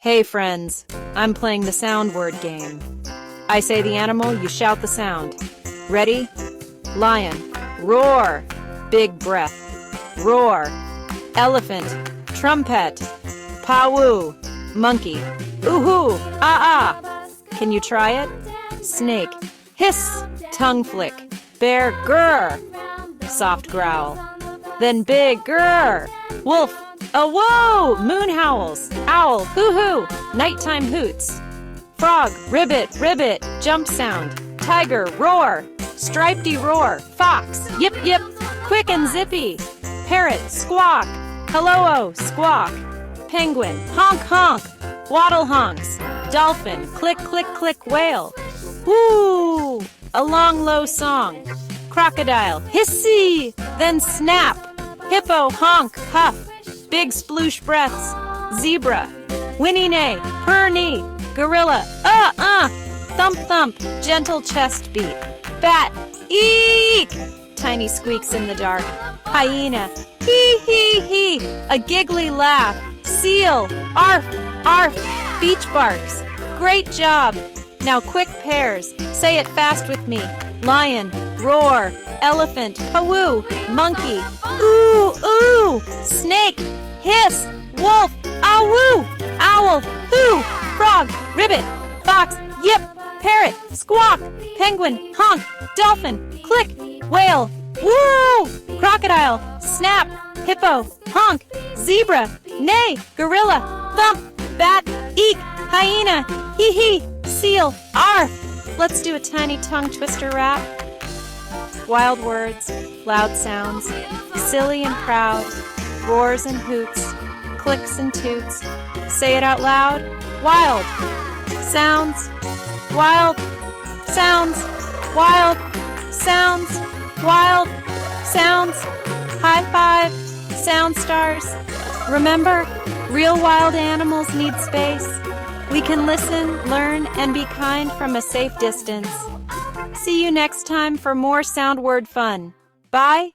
Hey friends, I'm playing the sound word game. I say the animal, you shout the sound. Ready? Lion. Roar. Big breath. Roar. Elephant. Trumpet. Pawoo. Monkey. Ooh-hoo. Ah-ah. Can you try it? Snake. Hiss. Tongue flick. Bear. Grr. Soft growl. Then big. Grr. Wolf. A whoa! Moon howls. Owl. Hoo-hoo. Nighttime hoots. Frog. Ribbit. Ribbit. Jump sound. Tiger. Roar. Stripedy roar. Fox. Yip yip. Quick and zippy. Parrot. Squawk. Hello-o. Squawk. Penguin. Honk honk. Waddle honks. Dolphin. Click click click. Whale. Woo! A long low song. Crocodile. Hissy. Then snap. Hippo. Honk. Huff. Big sploosh breaths. Zebra. Whinny neigh. Purr knee. Gorilla. Thump thump. Gentle chest beat. Bat. Eek. Tiny squeaks in the dark. Hyena. Hee hee hee. A giggly laugh. Seal. Arf. Arf. Beach barks. Great job. Now quick pairs. Say it fast with me. Lion. Roar. Elephant. Pawoo. Monkey. Ooh ooh. Snake. Hiss. Wolf. Awoo. Owl. Hoo. Frog. Ribbit. Fox. Yip. Parrot. Squawk. Penguin. Honk. Dolphin. Click. Whale. Woo. Crocodile. Snap. Hippo. Honk. Zebra. Neigh. Gorilla. Thump. Bat. Eek. Hyena. Hee hee. Seal. Arf. Let's do a tiny tongue twister rap. Wild words, loud sounds, silly and proud, roars and hoots, clicks and toots. Say it out loud. Wild sounds, wild sounds, wild sounds, wild sounds. High five, sound stars. Remember, real wild animals need space. We can listen, learn, and be kind from a safe distance. See you next time for more sound word fun. Bye.